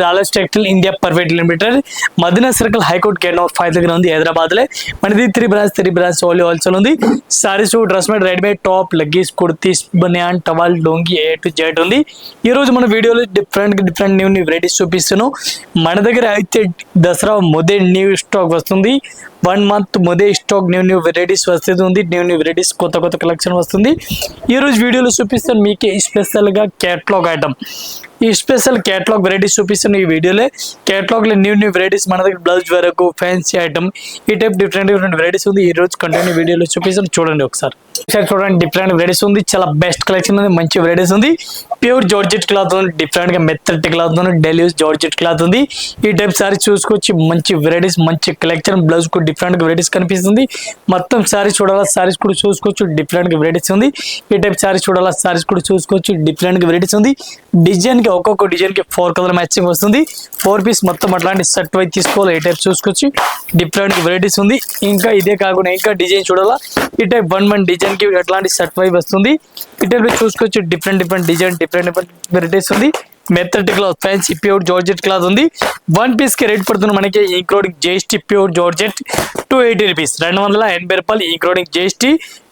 Dollars textile India private limited Madina circle high court gate number 5 దగ్గర ఉంది హైదరాబాద్ లో. మనది 3 బ్రాంచ్ ఓన్లీ హోల్సేల్ ఉంది. Saris, dress made, readymade, top, leggings, kurtis, banian, towel, డోంగి A to Z ఉంది. ఈ రోజు మన వీడియోలో డిఫరెంట్ న్యూ వెరైటీస్ చూపిస్తున్నాను. మన దగ్గర అయితే దసరా మొదే న్యూ స్టాక్ వస్తుంది. 1 month మొదే స్టాక్ న్యూ వెరైటీస్ వస్తుంది. న్యూ వెరైటీస్ కొత్త కలెక్షన్ వస్తుంది. ఈ రోజు వీడియోలో చూపిస్తాను మీకే స్పెషల్ గా కేటలాగ్ ఐటమ్. ఈ స్పెషల్ కేటలాగ్ వెరైటీస్ చూపిస్తాను ఈ వీడియోలో. కేటలాగ్ లో న్యూ వెరైటీస్ మన దగ్గర బ్లౌజ్ వరకు ఫ్యాన్సీ ఐటమ్ ఈ టైప్ డిఫరెంట్ వెరైటీస్ ఉంది. ఈ రోజు కంటిన్యూ వీడియోలో చూపిస్తాను, చూడండి ఒకసారి చూడండి. డిఫరెంట్ వెరైటీస్ ఉంది, చాలా బెస్ట్ కలెక్షన్ ఉంది, మంచి వెరైటీస్ ఉంది. ప్యూర్ జార్జెట్ క్లాత్ ఉంది, డిఫరెంట్ గా మెత్తటి క్లాత్ ఉంది, డైలీ యూస్ జార్జెట్ క్లాత్ ఉంది. ఈ టైప్ సారీ చూసుకోవచ్చు, మంచి వెరైటీస్, మంచి కలెక్షన్. బ్లౌజ్ కూడా డిఫరెంట్ గా వెరైటీస్ కనిపిస్తుంది. మొత్తం సారీ చూడాలా, సారీస్ కూడా చూసుకోవచ్చు, డిఫరెంట్ గా వెరైటీస్ ఉంది. ఈ టైప్ సారీ చూడాలా, సారీస్ కూడా చూసుకోవచ్చు, డిఫరెంట్ గా వెరైటీస్ ఉంది. డిజైన్ కి ఒక్కొక్క డిజైన్ కి 4 కలర్ మ్యాచింగ్ వస్తుంది. 4 పీస్ మొత్తం అట్లాంటి సెట్ వైజ్ తీసుకోవాలి. ఈ టైప్ చూసుకోవచ్చు, డిఫరెంట్ వెరైటీస్ ఉంది. ఇంకా ఇదే కాకుండా ఇంకా డిజైన్ చూడాలా, ఈ టైప్ 1 డిజైన్ కి అట్లాంటి సెట్ వైజ్ వస్తుంది. ఈ టైప్ లో చూసుకోవచ్చు, డిఫరెంట్ డిజైన్, డిఫరెంట్ వెరైటీస్ ఉంది. మెత్తటి cloth, fancy pure georgette cloth ఉంది. 1 పీస్ కి రేట్ పడుతుంది మనకి including GST pure georgette 280 rupees, 280 రూపాయలు including GST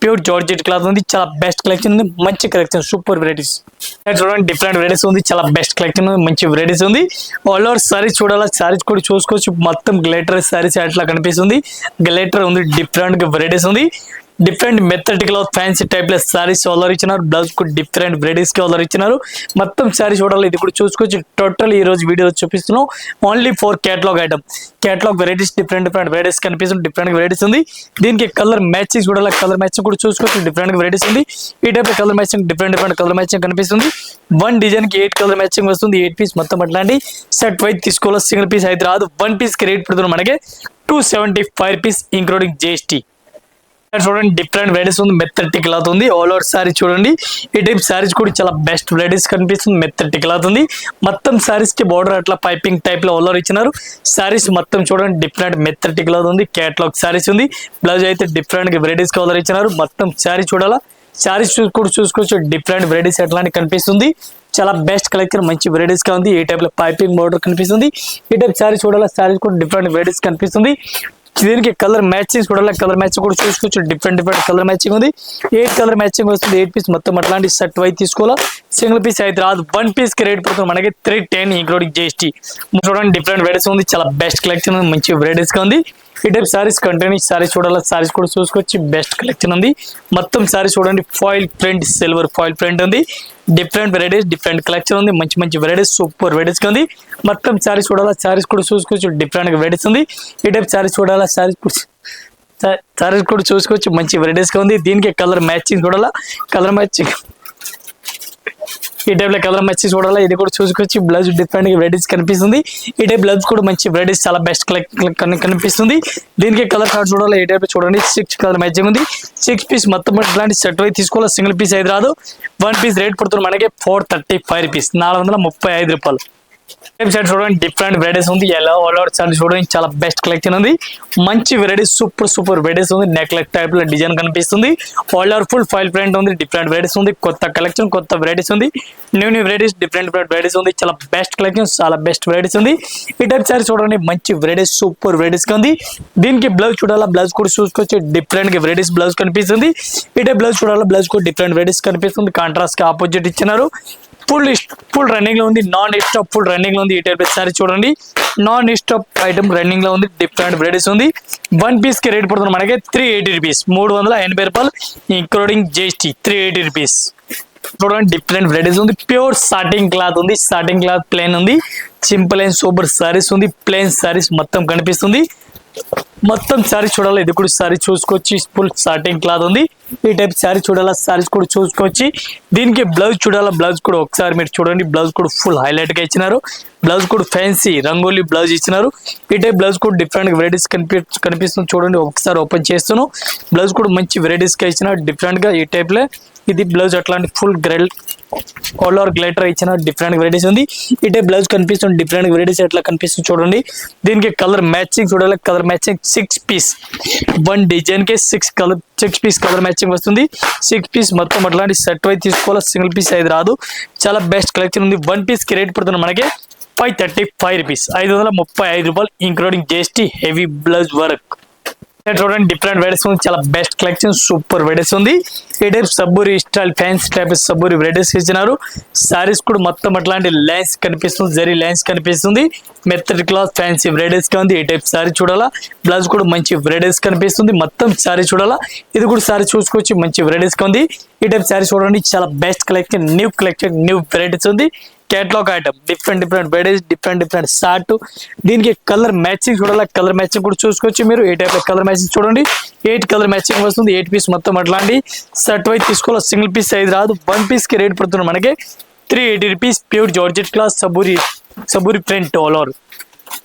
pure georgette cloth ఉంది. చాలా బెస్ట్ కలెక్షన్ ఉంది, మంచి కలెక్షన్, సూపర్ వెరైటీస్. చూడండి, డిఫరెంట్ వెరైటీస్ ఉంది, చాలా బెస్ట్ కలెక్షన్ ఉంది, మంచి వెరైటీస్ ఉంది. ఆల్ ఓవర్ సారీస్ చూడాలా, సారీస్ కూడా చూసుకోవచ్చు, మొత్తం గ్లిటర్ సారీస్ అట్లా కనిపిస్తుంది. గ్లిటర్ ఉంది, డిఫరెంట్ వెరైటీస్ ఉంది. Different method cloth fancy type లో సారీస్ ఆర్డర్ ఇచ్చినారు. బ్లౌజ్ కూడా డిఫరెంట్ వెరైటీస్ కి ఆర్డర్ ఇచ్చినారు. మొత్తం సారీ చూడాలి, ఇది కూడా చూసుకోవచ్చు. టోటల్ ఈ రోజు వీడియో చూపిస్తున్నాం only 4 catalogue item. Catalogue varieties different varieties కనిపిస్తుంది, డిఫరెంట్ వెరైటీస్ ఉంది. దీనికి కలర్ మ్యాచింగ్ చూడాలి, కలర్ మ్యాచింగ్ కూడా చూసుకోవచ్చు, డిఫరెంట్ వెరైటీస్ ఉంది. ఈ type colour matching different colour matching కనిపిస్తుంది. 1 డిజైన్ కి 8 కలర్ మ్యాచింగ్ వస్తుంది. 8 పీస్ మొత్తం అట్లాంటి సెట్ వైజ్ తీసుకోవాలి, సింగిల్ పీస్ అయితే రాదు. 1 పీస్ కి రేట్ పడుతుంది మనకి 275 రూపీస్ ఇంక్లూడింగ్ GST. చూడండి, డిఫరెంట్ వెరైటీస్ ఉంది, మెత్తటి క్లాత్ ఉంది. ఆల్ ఓవర్ సారీ చూడండి, ఈ టైప్ సారీస్ కూడా చాలా బెస్ట్ వెరైటీస్ కనిపిస్తుంది. మెత్తటి క్లాత్ ఉంది. మొత్తం సారీస్ కి బార్డర్ అట్లా పైపింగ్ టైప్ లో ఆల్ ఓవర్ ఇచ్చినారు. సారీస్ మొత్తం చూడండి, డిఫరెంట్ మెత్తటి క్లాత్ ఉంది. కేటలాగ్ సారీస్ ఉంది. బ్లౌజ్ అయితే డిఫరెంట్ వెరైటీస్ కి ఆల్ ఇచ్చినారు. మొత్తం సారీ చూడాలా, సారీస్ కూడా చూసుకోవచ్చు, డిఫరెంట్ వెరైటీస్ అట్లాంటి కనిపిస్తుంది. చాలా బెస్ట్ కలెక్షన్, మంచి వెరైటీస్ గా ఉంది. ఈ టైప్ లో పైపింగ్ బార్డర్ కనిపిస్తుంది. ఈ టైప్ సారీ చూడాలా, సారీస్ కూడా డిఫరెంట్ వెరైటీస్ కనిపిస్తుంది. దీనికి కలర్ మ్యాచింగ్ చూడాలి, కలర్ మ్యాచింగ్ కూడా చూసుకోవచ్చు, డిఫరెంట్ కలర్ మ్యాచింగ్ ఉంది. 8 కలర్ మ్యాచింగ్ వస్తుంది. 8 పీస్ మొత్తం అట్లాంటి సెట్ వైజ్ తీసుకోవాలా, సింగిల్ పీస్ అయితే రాదు. 1 పీస్ కి రేట్ పడుతుంది మనకి 310 ఇంక్లూడింగ్ GST. చూడండి, డిఫరెంట్ వెరైటీస్ ఉంది, చాలా బెస్ట్ కలెక్షన్ ఉంది, మంచి వెరైటీస్ గా ఉంది. ఈ టైప్ సారీస్ కంటిన్యూ సారీస్ చూడాలి, సారీస్ కూడా చూసుకోవచ్చు, బెస్ట్ కలెక్షన్ ఉంది. మొత్తం సారీస్ చూడండి, foil print, silver foil print ఉంది. డిఫరెంట్ వెరైటీస్, డిఫరెంట్ కలెక్షన్ ఉంది, మంచి వెరైటీస్, సూపర్ వెరైటీస్ ఉంది. మొత్తం సారీస్ చూడాలా, సారీస్ కూడా చూసుకోవచ్చు, డిఫరెంట్ వెరైటీస్ ఉంది. ఈ టైప్ సారీస్ చూడాలా, సారీస్ కూడా చూసుకోవచ్చు, మంచి వెరైటీస్ గా ఉంది. దీనికి కలర్ మ్యాచింగ్ చూడాలా, కలర్ మ్యాచింగ్ ఈ టైప్ లో కలర్ మ్యాచింగ్ చూడాలా, ఇది కూడా చూసుకోవచ్చు. బ్లౌజ్ డిఫరెంట్ వెరైటీస్ కనిపిస్తుంది. ఈ టైప్ బ్లౌజ్ కూడా మంచి వెరైటీస్, చాలా బెస్ట్ కనిపిస్తుంది. దీనికి కలర్ కార్డ్ చూడాలి, ఈ టైప్ చూడండి, 6 కలర్ మ్యాచింగ్ ఉంది. 6 పీస్ మొత్తం ఇట్లాంటి సెట్ వైజ్ తీసుకోవాలి, సింగిల్ పీస్ అయితే రాదు. 1 పీస్ రేట్ పడుతుంది మనకి 435 రూపీస్, 435 రూపాయలు. సైడ్ చూడండి, డిఫరెంట్ వెరైటీస్ ఉంది. ఎలా ఆల్ ఓవర్ సారీ చూడండి, చాలా బెస్ట్ కలెక్షన్ ఉంది, మంచి వెరైటీస్, సూపర్ వెరైటీస్ ఉంది. నెక్ లెక్ టైప్ లో డిజైన్ కనిపిస్తుంది. All over full file print ఉంది, డిఫరెంట్ వెరైటీస్ ఉంది. కొత్త కలెక్షన్, కొత్త వెరైటీస్ ఉంది. న్యూ వెరైటీస్, డిఫరెంట్ వెరైటీస్ ఉంది. చాలా బెస్ట్ కలెక్షన్, చాలా బెస్ట్ వెరైటీస్ ఉంది. ఈ టైప్ సారీ చూడండి, మంచి వెరైటీస్, సూపర్ వెరైటీస్ ఉంది. దీనికి బ్లౌజ్ చూడాలా, బ్లౌజ్ కూడా చూసుకోవచ్చు, డిఫరెంట్ వెరైటీస్ బ్లౌజ్ కనిపిస్తుంది. ఈ టైప్ బ్లౌజ్ చూడాలా, బ్లౌజ్ కూడా డిఫరెంట్ వెరైటీస్ కనిపిస్తుంది. కాంట్రాస్ట్ కి ఆపోజిట్ ఇచ్చినారు. ఫుల్ రన్నింగ్ లో ఉంది, నాన్ స్టాప్ ఫుల్ రన్నింగ్ లో ఉంది. ఈ టైప్ సారీ చూడండి, నాన్ స్టాప్ ఐటమ్ రన్నింగ్ లో ఉంది, డిఫరెంట్ వెరైటీస్ ఉంది. 1 పీస్ కి రేట్ పడుతుంది మనకి 380 రూపీస్, 380 రూపాయలు ఇంక్లూడింగ్ GST, 380 రూపీస్. చూడండి, డిఫరెంట్ వెరైటీస్ ఉంది. ప్యూర్ సాటిన్ క్లాత్ ఉంది, సాటిన్ క్లాత్ ప్లేన్ ఉంది. సింపుల్ అండ్ సూపర్ సారీస్ ఉంది, ప్లేన్ సారీస్ మొత్తం కనిపిస్తుంది. మొత్తం సారీ చూడాలి, ఇది కూడా సారీ చూసుకోవచ్చు, ఫుల్ సాటిన్ క్లాత్ ఉంది. ఈ టైప్ సారీ చూడాలా, సారీస్ కూడా చూసుకోవచ్చు. దీనికి బ్లౌజ్ చూడాలా, బ్లౌజ్ కూడా ఒకసారి మీరు చూడండి, బ్లౌజ్ కూడా ఫుల్ హైలైట్ గా ఇచ్చినారు. బ్లౌజ్ కూడా ఫ్యాన్సీ రంగోలీ బ్లౌజ్ ఇచ్చినారు. ఈ టైప్ బ్లౌజ్ కూడా డిఫరెంట్ వెరైటీస్ కనిపిస్తుంది. చూడండి, ఒకసారి ఓపెన్ చేస్తాను. బ్లౌజ్ కూడా మంచి వెరైటీస్ గా ఇచ్చినారు, డిఫరెంట్ గా. ఈ టైప్ లో ఇది బ్లౌజ్ అట్లాంటి ఫుల్ ఆల్ ఓవర్ గ్లిటర్ ఇచ్చిన డిఫరెంట్ వెరైటీస్ ఉంది. ఈ టైప్ బ్లౌజ్ కనిపిస్తుంది, డిఫరెంట్ వెరైటీస్ ఎట్లా కనిపిస్తుంది చూడండి. దీనికి కలర్ మ్యాచింగ్ చూడాలి, కలర్ మ్యాచింగ్ 6 పీస్ 1 డిజైన్ కి 6 పీస్ కలర్ మ్యాచింగ్ వస్తుంది. 6 పీస్ మొత్తం అట్లాంటి సెట్ వైజ్ తీసుకోవాలి, సింగిల్ పీస్ అయితే రాదు. చాలా బెస్ట్ కలెక్షన్ ఉంది. 1 పీస్ కి రేట్ పడుతుంది మనకి 535 రూపీస్, 535 రూపాయలు including GST. Heavy blouse work చూడండి, డిఫరెంట్ వెరైటీస్ ఉంది. చాలా బెస్ట్ కలెక్షన్, సూపర్ వెరైటీస్ ఉంది. ఈ టైప్ సబ్బూరి స్టైల్ ఫ్యాన్సీ టైప్ సబ్బూరి వెరైటీస్ ఇచ్చినారు. సారీస్ కూడా మొత్తం అట్లాంటి లైన్స్ కనిపిస్తుంది, జరీ లైన్స్ కనిపిస్తుంది. మెత్తటి క్లాత్ ఫ్యాన్సీ వెరైటీస్ గా ఉంది. ఈ టైప్ సారీ చూడాలా, బ్లౌజ్ కూడా మంచి వెరైటీస్ కనిపిస్తుంది. మొత్తం సారీ చూడాలా, ఇది కూడా సారీ చూసుకోవచ్చు, మంచి వెరైటీస్ గా ఉంది. ఈ టైప్ సారీ చూడండి, చాలా బెస్ట్ కలెక్షన్, న్యూ వెరైటీస్ ఉంది. Catalogue item, different varieties, different short. దీనికి కలర్ మ్యాచింగ్ చూడాలి, కలర్ మ్యాచింగ్ కూడా చూసుకోవచ్చు మీరు. ఏ టైప్ కలర్ మ్యాచింగ్ చూడండి, 8 కలర్ మ్యాచింగ్ వస్తుంది. 8 పీస్ మొత్తం అట్లాంటి సెట్ వైజ్ తీసుకోవాలి, సింగిల్ పీస్ అయితే రాదు. 1 పీస్ కి రేట్ పడుతుంది మనకి 380 రూపీస్. ప్యూర్ జార్జెట్ క్లాస్ సబూరి ప్రింట్ ఆల్ ఓవర్.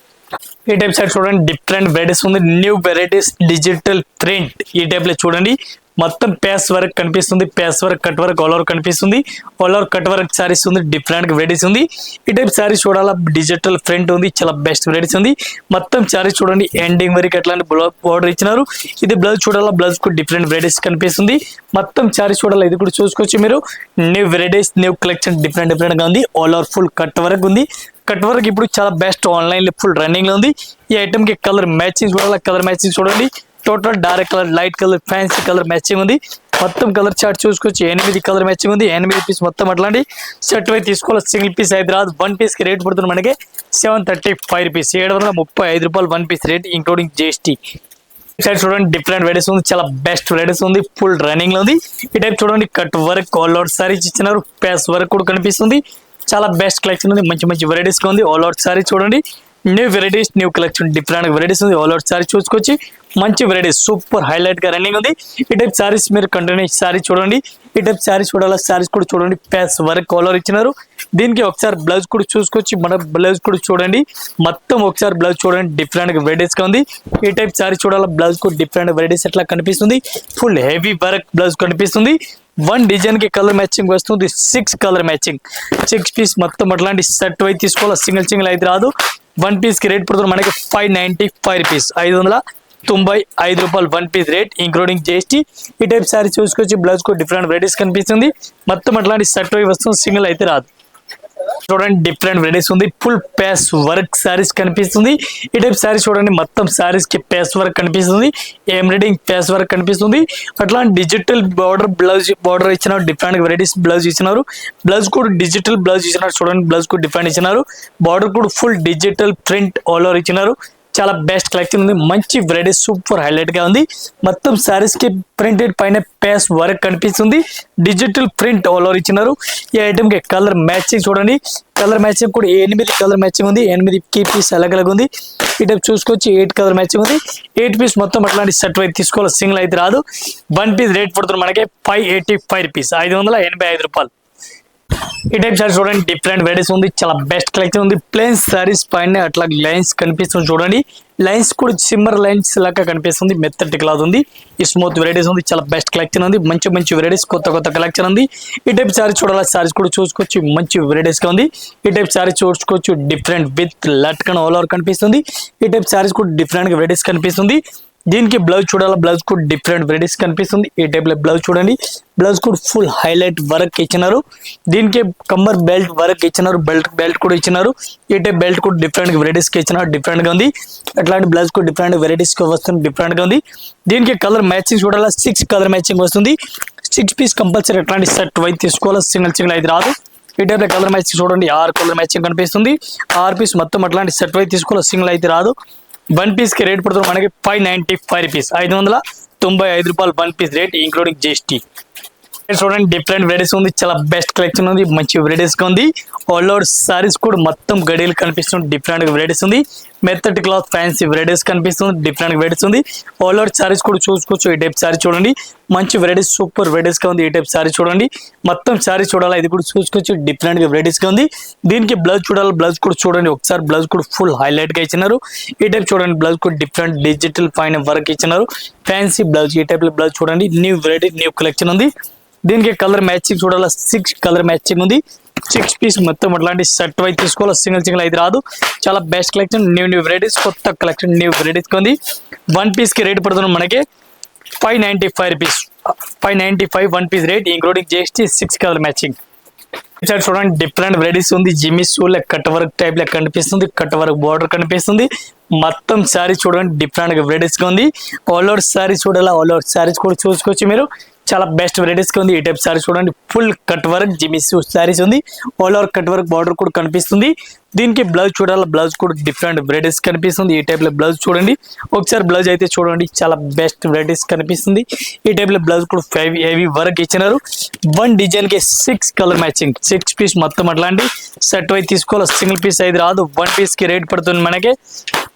ఈ టైప్ సైడ్ చూడండి, డిఫరెంట్ వెరైటీస్ ఉంది, న్యూ వెరైటీస్, డిజిటల్ ప్రింట్. ఈ టైప్ లో చూడండి, మొత్తం పేస్ వర్క్ కనిపిస్తుంది, పేస్ work, cut work, all over కనిపిస్తుంది. All over cut work saris ఉంది, డిఫరెంట్ వెరైటీస్ ఉంది. ఈ టైప్ సారీస్ చూడాలా, డిజిటల్ ప్రింట్ ఉంది, చాలా బెస్ట్ వెరైటీస్ ఉంది. మొత్తం సారీస్ చూడండి, ఎండింగ్ వరకు అట్లాంటి బోర్డర్ ఇచ్చినారు. ఇది బ్లౌజ్ చూడాలా, బ్లౌజ్ కూడా డిఫరెంట్ వెరైటీస్ కనిపిస్తుంది. మొత్తం సారీస్ చూడాలా, ఇది కూడా చూసుకోవచ్చు మీరు. New varieties, new collection, different గా ఉంది. All over full cut work ఉంది. కట్ వర్క్ ఇప్పుడు చాలా బెస్ట్, ఆన్లైన్ లో ఫుల్ రన్నింగ్ లో ఉంది. ఈ ఐటమ్ కి కలర్ మ్యాచింగ్ చూడాలా, కలర్ మ్యాచింగ్ చూడండి. Total dark colour, light colour, fancy colour matching ఉంది. మొత్తం కలర్ చార్ట్ చూసుకోవచ్చు, 8 కలర్ మ్యాచింగ్ ఉంది. 8 పీస్ మొత్తం అట్లాంటి సెట్ వైజ్ తీసుకోవాలి, సింగిల్ పీస్ అయితే రాదు. 1 పీస్ కి రేట్ పడుతుంది మనకి 735 రూపీస్, 735 రూపాయలు 1 piece rate including GST. Side చూడండి, డిఫరెంట్ వెరైటీస్ ఉంది, చాలా బెస్ట్ వెరైటీస్ ఉంది, ఫుల్ రన్నింగ్ లో ఉంది. ఈ టైప్ చూడండి, cut work, all over saris ఇచ్చినారు, పేస్ వర్క్ కూడా కనిపిస్తుంది. చాలా బెస్ట్ కలెక్షన్ ఉంది, మంచి వెరైటీస్ గా ఉంది. ఆల్ ఓవర్ సారీ చూడండి, new varieties, new collection, different varieties ఉంది. ఆల్ ఓవర్ సారీ చూసుకోవచ్చు, మంచి వెరైటీస్, సూపర్ హైలైట్ గా రన్నింగ్ ఉంది. ఈ టైప్ సారీస్ మీరు కంటిన్యూ సారీ చూడండి. ఈ టైప్ సారీ చూడాలా, సారీస్ కూడా చూడండి, పేస్ వర్క్ ఆల్ ఓవర్ ఇచ్చినారు. దీనికి ఒకసారి బ్లౌజ్ కూడా చూసుకోవచ్చు, మన బ్లౌజ్ కూడా చూడండి. మొత్తం ఒకసారి బ్లౌజ్ చూడండి, డిఫరెంట్ వెరైటీస్ గా ఉంది. ఈ టైప్ సారీ చూడాలా, బ్లౌజ్ కూడా డిఫరెంట్ వెరైటీస్ ఎట్లా కనిపిస్తుంది. ఫుల్ హెవీ వర్క్ బ్లౌజ్ కనిపిస్తుంది. 1 డిజైన్ కి కలర్ మ్యాచింగ్ వస్తుంది, 6 కలర్ మ్యాచింగ్. 6 పీస్ మొత్తం అట్లాంటి సెట్ వైజ్ తీసుకోవాలి, సింగిల్ అయితే రాదు. 1 పీస్ కి రేట్ పడుతుంది మనకి 595 రూపీస్, 595 రూపాయలు 1 పీస్ రేట్ ఇంక్లూడింగ్ జిఎస్టీ. ఈ టైప్ సారీ చూసుకోవచ్చు, బ్లౌజ్ కూడా డిఫరెంట్ వెరైటీస్ కనిపిస్తుంది. మొత్తం అట్లాంటి సెట్ వైజ్ వస్తుంది, సింగిల్ అయితే రాదు. చూడండి, డిఫరెంట్ వెరైటీస్ ఉంది, ఫుల్ పేస్ వర్క్ సారీస్ కనిపిస్తుంది. ఈ టైప్ సారీస్ చూడండి, మొత్తం సారీస్ కి పేస్ వర్క్ కనిపిస్తుంది, ఎంబ్రాయిడింగ్ పేస్ వర్క్ కనిపిస్తుంది. అట్లాంటి డిజిటల్ బార్డర్ ఇచ్చినారు, డిఫరెంట్ వెరైటీస్ బ్లౌజ్ ఇచ్చినారు. బ్లౌజ్ కూడా డిజిటల్ బ్లౌజ్ ఇచ్చినారు, చూడండి బ్లౌజ్ కూడా డిఫరెంట్ ఇచ్చినారు. బార్డర్ కూడా full digital print all over ఇచ్చినారు. చాలా బెస్ట్ కలెక్షన్ ఉంది, మంచి వెరైటీస్, సూపర్ హైలైట్ గా ఉంది. మొత్తం సారీస్ కి ప్రింటెడ్ పైన పేస్ వర్క్ కనిపిస్తుంది, డిజిటల్ ప్రింట్ ఆల్ ఓవర్ ఇచ్చినారు. ఈ ఐటమ్ కి కలర్ మ్యాచింగ్ చూడండి, కలర్ మ్యాచింగ్ కూడా 8 కలర్ మ్యాచింగ్ ఉంది. 8 పీస్ అలగ్ ఉంది. ఈ టైప్ చూసుకోవచ్చు, 8 కలర్ మ్యాచింగ్ ఉంది. 8 పీస్ మొత్తం అట్లాంటి సెట్ వైజ్ తీసుకోవాలి, సింగిల్ అయితే రాదు. 1 పీస్ రేట్ పడుతుంది మనకి 585 రూపీస్, 585 రూపాయలు. ఈ టైప్ సారీస్ చూడండి, డిఫరెంట్ వెరైటీస్ ఉంది, చాలా బెస్ట్ కలెక్షన్ ఉంది. ప్లెయిన్ సారీస్ పైన అట్లా లైన్స్ కనిపిస్తుంది చూడండి, లైన్స్ కూడా సిమ్మర్ లైన్స్ లాగా కనిపిస్తుంది. మెత్తటి క్లాత్ ఉంది, ఈ స్మూత్ వెరైటీస్ ఉంది, చాలా బెస్ట్ కలెక్షన్ ఉంది. మంచి వెరైటీస్, కొత్త కలెక్షన్ ఉంది. ఈ టైప్ సారీస్ చూడాలి, సారీస్ కూడా చూసుకోవచ్చు, మంచి వెరైటీస్ గా ఉంది. ఈ టైప్ సారీస్ చూసుకోవచ్చు, different with latkan all over కనిపిస్తుంది. ఈ టైప్ సారీస్ కూడా డిఫరెంట్ వెరైటీస్ కనిపిస్తుంది. దీనికి బ్లౌజ్ చూడాలి, బ్లౌజ్ కూడా డిఫరెంట్ వెరైటీస్ కనిపిస్తుంది. ఈ టైప్ లో బ్లౌజ్ చూడండి, బ్లౌజ్ కూడా ఫుల్ హైలైట్ వర్క్ ఇచ్చినారు. దీనికి కమ్మర్ బెల్ట్ వర్క్ ఇచ్చినారు, బెల్ట్ కూడా ఇచ్చినారు. ఈ టైప్ బెల్ట్ కూడా డిఫరెంట్ వెరైటీస్ కి ఇచ్చినారు, డిఫరెంట్ గా ఉంది. అట్లాంటి బ్లౌజ్ కూడా డిఫరెంట్ వెరైటీస్ కి వస్తుంది, డిఫరెంట్ గా ఉంది. దీనికి కలర్ మ్యాచింగ్ చూడాలి, 6 కలర్ మ్యాచింగ్ వస్తుంది. 6 పీస్ కంపల్సరీ అట్లాంటి సెట్ వైజ్ తీసుకోవాలి, సింగిల్ అయితే రాదు. ఈ టైప్ లో కలర్ మ్యాచింగ్ చూడండి, 6 కలర్ మ్యాచింగ్ కనిపిస్తుంది. 6 పీస్ మొత్తం అట్లాంటి సెట్ వైజ్ తీసుకోవాలి, సింగిల్ అయితే రాదు. 1 పీస్ కి రేట్ పడుతుంది మనకి 595 రూపీస్, 595 రూపాయలు 1 పీస్ రేట్ ఇంక్లూడింగ్ జిఎస్టీ. చూడండి, డిఫరెంట్ వెరైటీస్ ఉంది, చాలా బెస్ట్ కలెక్షన్ ఉంది, మంచి వెరైటీస్ గా ఉంది. ఆల్ ఓవర్ సారీస్ కూడా మొత్తం గడియలు కనిపిస్తుంది, డిఫరెంట్ వెరైటీస్ ఉంది. మెత్తటి క్లాత్ ఫ్యాన్సీ వెరైటీస్ కనిపిస్తుంది, డిఫరెంట్ వెరైటీస్ ఉంది. ఆల్ ఓవర్ సారీస్ కూడా చూసుకోవచ్చు. ఈ టైప్ సారీ చూడండి, మంచి వెరైటీస్, సూపర్ వెరైటీస్ గా ఉంది. ఈ టైప్ సారీ చూడండి, మొత్తం సారీ చూడాలి, ఇది కూడా చూసుకోవచ్చు, డిఫరెంట్ గా వెరైటీస్ గా ఉంది. దీనికి బ్లౌజ్ చూడాలి, బ్లౌజ్ కూడా చూడండి ఒకసారి, బ్లౌజ్ కూడా ఫుల్ హైలైట్ గా ఇచ్చినారు. ఈ టైప్ చూడండి, బ్లౌజ్ కూడా డిఫరెంట్ డిజిటల్ పైన వర్క్ ఇచ్చినారు, ఫ్యాన్సీ బ్లౌజ్. ఈ టైప్ లో బ్లౌజ్ చూడండి, న్యూ వెరైటీ, న్యూ కలెక్షన్ ఉంది. దీనికి కలర్ మ్యాచింగ్ చూడాలి, 6 కలర్ మ్యాచింగ్ ఉంది. 6 పీస్ మొత్తం అట్లాంటి సెట్ వైజ్ తీసుకోవాలి, సింగిల్ అయితే రాదు. చాలా బెస్ట్ కలెక్షన్, న్యూ వెరైటీస్, కొత్త కలెక్షన్, న్యూ వెరైటీస్ ఉంది. 1 పీస్ కి రేట్ పడుతుంది మనకి 595 rupees, 595 1 piece rate including GST. 6 colour matching. చూడండి డిఫరెంట్ వెరైటీస్ ఉంది. జిమ్మి షూల్ కట్ వర్క్ టైప్ లో కనిపిస్తుంది, కట్ వర్క్ బోర్డర్ కనిపిస్తుంది. మొత్తం శారీ చూడండి డిఫరెంట్ గా వెరైటీస్ గా ఉంది. ఆల్ ఓవర్ శారీ చూడాలా, ఆల్ ఓవర్ శారీస్ కూడా చూసుకోవచ్చు మీరు. చాలా బెస్ట్ వెరైటీస్ గా ఉంది. ఈ టైప్ శారీ చూడండి, ఫుల్ కట్ వర్క్ జిమ్మి శారీస్ ఉంది. All over cut work border కూడా కనిపిస్తుంది. దీనికి బ్లౌజ్ చూడాలా, బ్లౌజ్ కూడా డిఫరెంట్ వెరైటీస్ కనిపిస్తుంది. ఈ టైప్ లో బ్లౌజ్ చూడండి, ఒకసారి బ్లౌజ్ అయితే చూడండి, చాలా బెస్ట్ వెరైటీస్ కనిపిస్తుంది. ఈ టైప్ లో బ్లౌజ్ కూడా హెవీ వర్క్ ఇచ్చినారు. 1 డిజైన్ కి 6 కలర్ మ్యాచింగ్, 6 పీస్ మొత్తం అట్లాంటి సెట్ వైజ్ తీసుకోవాలి, సింగిల్ పీస్ అయితే రాదు. 1 పీస్ కి రేట్ పడుతుంది మనకి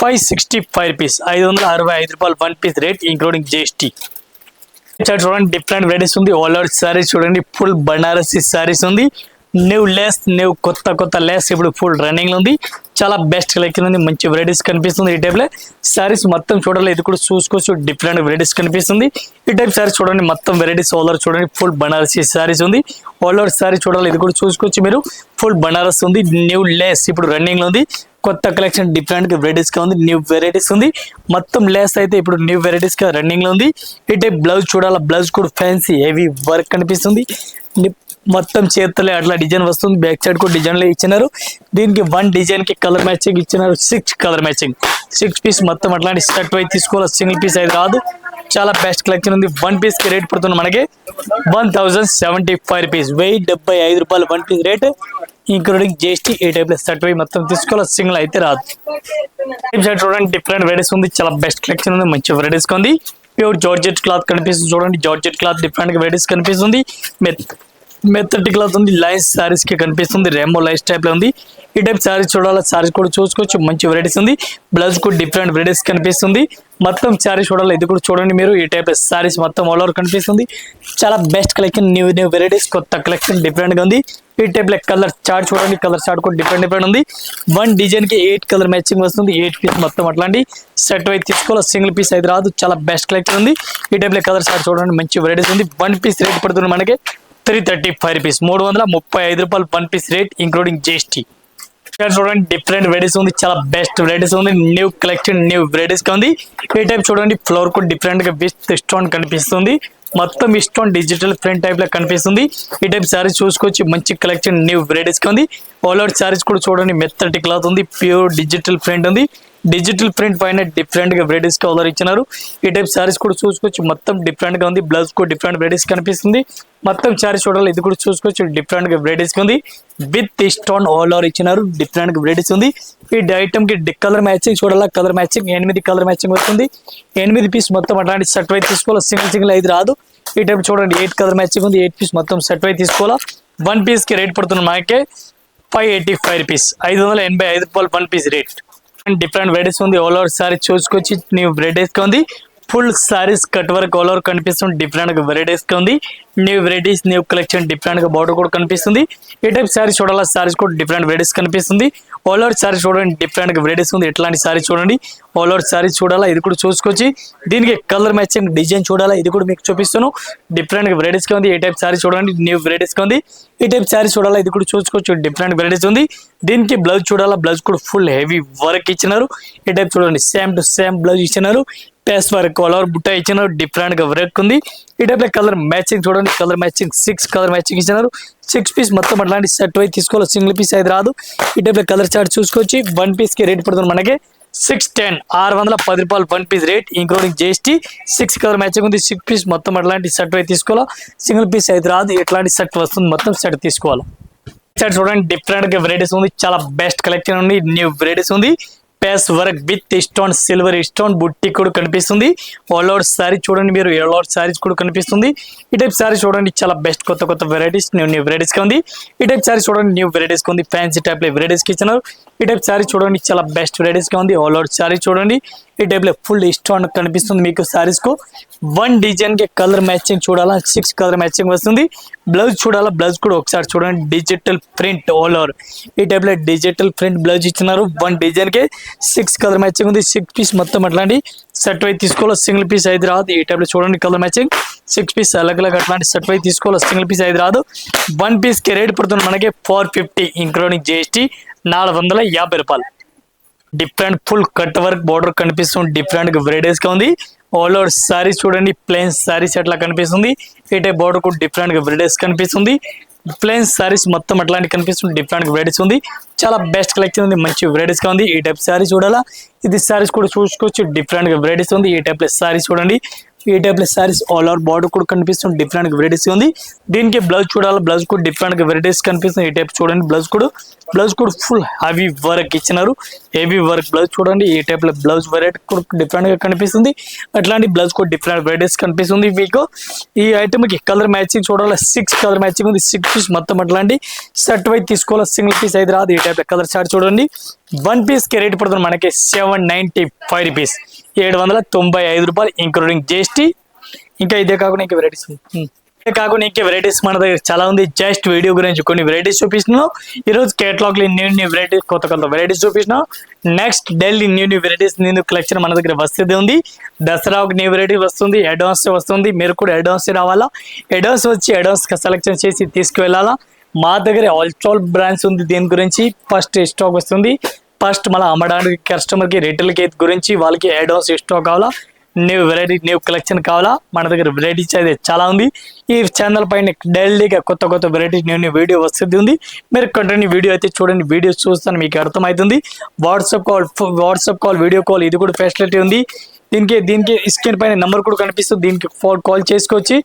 565 రూపీస్, 565 రూపాయలు 1 పీస్ రేట్ ఇంక్లూడింగ్ జిఎస్టీ. చూడండి డిఫరెంట్ వెరైటీస్ ఉంది. ఆల్ ఓవర్ సారీస్ చూడండి, ఫుల్ బనారసి సారీస్ ఉంది. న్యూ లేస్, న్యూ కొత్త లేస్ ఇప్పుడు ఫుల్ రన్నింగ్ లో ఉంది. చాలా బెస్ట్ కలెక్షన్ ఉంది, మంచి వెరైటీస్ కనిపిస్తుంది. ఈ టైప్ లో సారీస్ మొత్తం చూడాలి, ఇది కూడా చూసుకోవచ్చు, డిఫరెంట్ వెరైటీస్ కనిపిస్తుంది. ఈ టైప్ సారీస్ చూడండి, మొత్తం వెరైటీస్ ఆల్ ఓవర్ చూడండి, ఫుల్ బనారసి సారీస్ ఉంది. ఆల్ ఓవర్ సారీ చూడాలి, ఇది కూడా చూసుకోవచ్చు మీరు, ఫుల్ బనారస్ ఉంది. న్యూ లేస్ ఇప్పుడు రన్నింగ్ లో ఉంది. కొత్త కలెక్షన్ డిఫరెంట్ వెరైటీస్ గా ఉంది, న్యూ వెరైటీస్ ఉంది. మొత్తం లేస్ అయితే ఇప్పుడు న్యూ వెరైటీస్ గా రన్నింగ్ లో ఉంది. ఈ టైప్ బ్లౌజ్ చూడాలా, బ్లౌజ్ కూడా ఫ్యాన్సీ హెవీ వర్క్ కనిపిస్తుంది. మొత్తం చేతులే అట్లా డిజైన్ వస్తుంది. బ్యాక్ సైడ్ కూడా డిజైన్ లో ఇచ్చినారు. దీనికి 1 డిజైన్ కి కలర్ మ్యాచింగ్ ఇచ్చినారు. 6 కలర్ మ్యాచింగ్, 6 పీస్ మొత్తం అట్లాంటి సెట్ వైజ్ తీసుకోవాలి, సింగిల్ పీస్ అయితే రాదు. చాలా బెస్ట్ కలెక్షన్ ఉంది. 1 పీస్ కి రేట్ పడుతుంది మనకి 1075 రూపీస్, 1075 రూపాయలు 1 పీస్ రేట్ ఇంక్లూడింగ్ జిఎస్టీ. ఈ టైప్ లో సెట్ వైజ్ మొత్తం తీసుకోవాలి, సింగిల్ అయితే రాదు. చూడండి డిఫరెంట్ వెరైటీస్ ఉంది, చాలా బెస్ట్ కలెక్షన్ ఉంది, మంచి వెరైటీస్ ఉంది. ప్యూర్ జార్జెట్ క్లాత్ కనిపిస్తుంది చూడండి, జార్జెట్ క్లాత్ డిఫరెంట్ వెరైటీస్ కనిపిస్తుంది. మెత్తటి క్లాత్ ఉంది, లైన్స్ సారీస్ కి కనిపిస్తుంది, రెయిన్బో లైన్స్ టైప్ లో ఉంది. ఈ టైప్ సారీస్ చూడాలి, సారీస్ కూడా చూసుకోవచ్చు, మంచి వెరైటీస్ ఉంది. బ్లౌజ్ కూడా డిఫరెంట్ వెరైటీస్ కనిపిస్తుంది. మొత్తం సారీ చూడాలి, ఇది కూడా చూడండి మీరు. ఈ టైప్ సారీస్ మొత్తం ఆల్ ఓవర్ కనిపిస్తుంది. చాలా బెస్ట్ కలెక్షన్, న్యూ వెరైటీస్, కొత్త కలెక్షన్ డిఫరెంట్ గా ఉంది. ఈ టైప్ లో కలర్ చార్ట్ చూడండి, కలర్ చార్ట్ కూడా డిఫరెంట్ ఉంది. 1 డిజైన్ కి 8 కలర్ మ్యాచింగ్ వస్తుంది. 8 పీస్ మొత్తం అట్లాంటి సెట్ వైజ్ తీసుకోవాలి, సింగిల్ పీస్ అయితే రాదు. చాలా బెస్ట్ కలెక్షన్ ఉంది. ఈ టైప్ లో కలర్ చార్ట్ చూడండి, మంచి వెరైటీస్ ఉంది. 1 పీస్ రేట్ పడుతుంది మనకి 335 రూపీస్, 335 రూపాయలు 1 పీస్ రేట్ ఇంక్లూడింగ్ జిఎస్టీ. చూడండి డిఫరెంట్ వెరైటీస్ ఉంది, చాలా బెస్ట్ వెరైటీస్ ఉంది. న్యూ కలెక్షన్, న్యూ వెరైటీస్ గా ఉంది. ఈ టైప్ చూడండి, ఫ్లోర్ కూడా డిఫరెంట్ గా విత్ స్టోన్ కనిపిస్తుంది. మొత్తం స్టోన్ డిజిటల్ ప్రింట్ టైప్ లో కనిపిస్తుంది. ఈ టైప్ సారీస్ చూసుకోవచ్చు, మంచి కలెక్షన్, న్యూ వెరైటీస్ గా ఉంది. ఆల్ ఓవర్ సారీస్ కూడా చూడండి, మెత్తటి క్లాత్ ఉంది, ప్యూర్ డిజిటల్ ప్రింట్ ఉంది. డిజిటల్ ప్రింట్ పైన డిఫరెంట్ గా వెరైటీస్ కలర్ ఇచ్చినారు. ఈ టైప్ సారీస్ కూడా చూసుకోవచ్చు, మొత్తం డిఫరెంట్ గా ఉంది. బ్లౌజ్ కూడా డిఫరెంట్ వెరైటీస్ కనిపిస్తుంది. మొత్తం సారీ చూడాలి, ఇది కూడా చూసుకోవచ్చు, డిఫరెంట్ గా వెరైటీస్ ఉంది. విత్ స్టోన్ ఆల్ ఓవర్ ఇచ్చినారు, డిఫరెంట్ గా వెరైటీస్ ఉంది. ఈ ఐటమ్ కి కలర్ మ్యాచింగ్ చూడాలా, కలర్ మ్యాచింగ్ 8 కలర్ మ్యాచింగ్ వస్తుంది. 8 పీస్ మొత్తం అట్లాంటి సెట్ వైజ్ తీసుకోవాలి, సింగిల్ అయితే రాదు. ఈ టైప్ చూడండి 8 కలర్ మ్యాచింగ్ ఉంది. 8 పీస్ మొత్తం సెట్ వైజ్ తీసుకోవాలా. 1 పీస్ కి రేట్ పడుతుంది మనకి 585 రూపీస్, 585 రూపాయలు 1 పీస్ రేట్. డిఫరెంట్ వెరైటీస్ ఉంది. ఆల్ ఓవర్ సారీ చూసుకొచ్చి న్యూ వెరైటీస్ గా ఉంది. Full saris cut work all over కనిపిస్తుంది, డిఫరెంట్ గా వెరైటీస్ గా ఉంది. New varieties, new collection, different గా బార్డర్ కూడా కనిపిస్తుంది. ఈ టైప్ సారీస్ చూడాలా, సారీస్ కూడా డిఫరెంట్ వెరైటీస్ కనిపిస్తుంది. ఆల్ ఓవర్ సారీ చూడండి, డిఫరెంట్ గా వెరైటీస్ ఉంది. ఎట్లాంటి సారీ చూడండి, ఆల్ ఓవర్ సారీస్ చూడాలా, ఇది కూడా చూసుకొచ్చి దీనికి కలర్ మ్యాచింగ్ డిజైన్ చూడాలా, ఇది కూడా మీకు చూపిస్తాను. డిఫరెంట్ గా వెరైటీస్ గా ఉంది. ఈ టైప్ సారీ చూడండి, న్యూ వెరైటీస్ గా ఉంది. ఈ టైప్ సారీ చూడాలా, ఇది కూడా చూసుకోవచ్చు, డిఫరెంట్ వెరైటీస్ ఉంది. దీనికి బ్లౌజ్ చూడాలా, బ్లౌజ్ కూడా ఫుల్ హెవీ వర్క్ ఇచ్చినారు. ఈ టైప్ చూడండి, సేమ్ టు సేమ్ బ్లౌజ్ ఇచ్చినారు. పేస్ట్ వర్క్ ఆల్ ఓవర్ బుట్ట ఇచ్చినారు, డిఫరెంట్ గా వర్క్ ఉంది. ఈ టైప్ లో కలర్ మ్యాచింగ్ చూడండి, కలర్ మ్యాచింగ్ 6 కలర్ మ్యాచింగ్ ఇచ్చినారు. 6 పీస్ మొత్తం అట్లాంటి సెట్ వైజ్ తీసుకోవాలి, సింగిల్ పీస్ అయితే రాదు. ఈ టైప్ లో కలర్ చార్ట్ చూసుకోవచ్చు. 1 పీస్ కి రేట్ పడుతుంది మనకి 610, 610 రూపాయలు 1 piece rate including GST. 6 colour matching ఉంది. 6 పీస్ మొత్తం అట్లాంటి సెట్ వైజ్ తీసుకోవాలా, సింగిల్ పీస్ అయితే రాదు. ఎట్లాంటి సెట్ వస్తుంది, మొత్తం సెట్ తీసుకోవాలి. సెట్ చూడండి, డిఫరెంట్ గా వెరైటీస్ ఉంది, చాలా బెస్ట్ కలెక్షన్ ఉంది, న్యూ వెరైటీస్ ఉంది. Paste work with stone, silver stone బుట్టి కూడా కనిపిస్తుంది. ఆల్ ఓవర్ సారీ చూడండి మీరు, ఆల్ ఓవర్ సారీస్ కూడా కనిపిస్తుంది. ఈ టైప్ సారీ చూడండి, చాలా బెస్ట్ కొత్త వెరైటీస్, న్యూ వెరైటీస్ గా ఉంది. ఈ టైప్ సారీ చూడండి, న్యూ వెరైటీస్ గా ఉంది. ఫ్యాన్సీ టైప్ లో వెరైటీస్ కి ఇచ్చినారు. ఈ టైప్ సారీ చూడండి, చాలా బెస్ట్ వెరైటీస్ గా ఉంది. ఆల్ ఓవర్ సారీ చూడండి, ఈ టైప్ లో ఫుల్ స్టోన్ కనిపిస్తుంది మీకు సారీస్ కు. 1 డిజైన్ కి కలర్ మ్యాచింగ్ చూడాలా, 6 కలర్ మ్యాచింగ్ వస్తుంది. బ్లౌజ్ చూడాలా, బ్లౌజ్ కూడా ఒకసారి చూడండి, డిజిటల్ ప్రింట్ ఆల్ ఓవర్. ఈ టైప్ లో డిజిటల్ ప్రింట్ బ్లౌజ్ ఇచ్చినారు. 1 డిజైన్ కి 6 కలర్ మ్యాచింగ్ ఉంది. 6 పీస్ మొత్తం అట్లాంటి సెట్ వైజ్ తీసుకోవాలి, సింగిల్ పీస్ అయితే రాదు. ఈ టైప్లో చూడండి కలర్ మ్యాచింగ్ 6 పీస్ అలగ్ అట్లాంటి సెట్ వైజ్ తీసుకోవాలి, సింగిల్ పీస్ అయితే రాదు. 1 పీస్కి రేట్ పడుతుంది మనకి 450 ఇంక్లూడింగ్ GST 450 రూపాయలు. Different full cut work border కనిపిస్తుంది, డిఫరెంట్ వెరైటీస్ గా ఉంది. ఆల్ ఓవర్ సారీస్ చూడండి, ప్లెయిన్ సారీస్ ఎట్లా కనిపిస్తుంది. ఈ టైప్ బోర్డర్ కూడా డిఫరెంట్ గా వెరైటీస్ కనిపిస్తుంది. ప్లెయిన్ సారీస్ మొత్తం అట్లాంటి కనిపిస్తుంది, డిఫరెంట్ వెరైటీస్ ఉంది. చాలా బెస్ట్ కలెక్షన్ ఉంది, మంచి వెరైటీస్ గా ఉంది. ఈ టైప్ సారీ చూడాలా, ఇది సారీస్ కూడా చూసుకోవచ్చు, డిఫరెంట్ గా వెరైటీస్ ఉంది. ఈ టైప్ సారీస్ చూడండి, ఈ type saris all over border కూడా కనిపిస్తుంది, డిఫరెంట్ వెరైటీస్ ఉంది. దీనికి బ్లౌజ్ చూడాలి, బ్లౌజ్ కూడా డిఫరెంట్ వెరైటీస్ కనిపిస్తుంది. ఈ టైప్ చూడండి, బ్లౌజ్ కూడా ఫుల్ హెవీ వర్క్ ఇచ్చినారు, హెవీ వర్క్ బ్లౌజ్ చూడండి. ఈ టైప్ లో బ్లౌజ్ వెరైటీ కూడా డిఫరెంట్ గా కనిపిస్తుంది, అట్లాంటి బ్లౌజ్ కూడా డిఫరెంట్ వెరైటీస్ కనిపిస్తుంది. మీకు ఈ ఐటమ్ కి కలర్ మ్యాచింగ్ చూడాలి, 6 కలర్ మ్యాచింగ్ ఉంది. 6 పీస్ మొత్తం అట్లాంటి సెట్ వైజ్ తీసుకోవాలి, సింగిల్ పీస్ అయితే రాదు. ఈ టైప్ కలర్ చార్ట్ చూడండి. 1 పీస్ కి రేట్ పడుతుంది మనకి 795 రూపీస్, 795 రూపాయలు ఇంక్లూడింగ్ GST. ఇంకా ఇదే కాకుండా ఇంకా వెరైటీస్ వెరైటీస్ మన దగ్గర చాలా ఉంది. జస్ట్ వీడియో గురించి కొన్ని వెరైటీస్ చూపిస్తున్నాం. ఈరోజు కేటలాగ్ లో న్యూ వెరైటీస్, కొత్త వెరైటీస్ చూపిస్తున్నాం. Next Delhi new varieties new collection మన దగ్గర వస్తుంది ఉంది. దసరా ఒక న్యూ వెరైటీ వస్తుంది, అడ్వాన్స్ వస్తుంది. మీరు కూడా అడ్వాన్స్ రావాలా, అడ్వాన్స్ వచ్చి అడ్వాన్స్ సెలెక్షన్ చేసి తీసుకువెళ్ళాలా. మా దగ్గర ఆల్ బ్రాండ్స్ ఉంది. దీని గురించి ఫస్ట్ స్టాక్ వస్తుంది, ఫస్ట్ మళ్ళీ అమ్మడానికి కస్టమర్కి రిటైల్కి గురించి వాళ్ళకి అడ్వాన్స్ స్టాక్ కావాలా, న్యూ వెరైటీ న్యూ కలెక్షన్ కావాలా. మన దగ్గర వెరైటీస్ అయితే చాలా ఉంది. ఈ ఛానల్ పైన డైలీగా కొత్త వెరైటీ న్యూ వీడియో వస్తుంది ఉంది. మీరు కంటిన్యూ వీడియో అయితే చూడండి, వీడియో చూస్తాను మీకు అర్థమవుతుంది. వాట్సాప్ కాల్ వీడియో కాల్ ఇది కూడా ఫెసిలిటీ ఉంది. దీనికి స్క్రీన్ పైన నెంబర్ కూడా కనిపిస్తుంది, దీనికి కాల్ చేసుకోవచ్చు,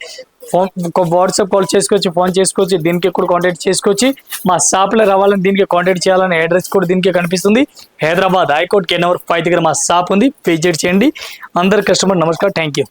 వాట్సాప్ కాల్ చేసుకోవచ్చు, ఫోన్ చేసుకోవచ్చు, దీనికి కూడా కాంటాక్ట్ చేసుకోవచ్చు. మా షాప్లో రావాలని దీనికి కాంటాక్ట్ చేయాలని అడ్రస్ కూడా దీనికి కనిపిస్తుంది. Hyderabad high court K No. 5 దగ్గర మా షాప్ ఉంది, విజిట్ చేయండి. అందరు కస్టమర్ నమస్కారం, థ్యాంక్ యూ.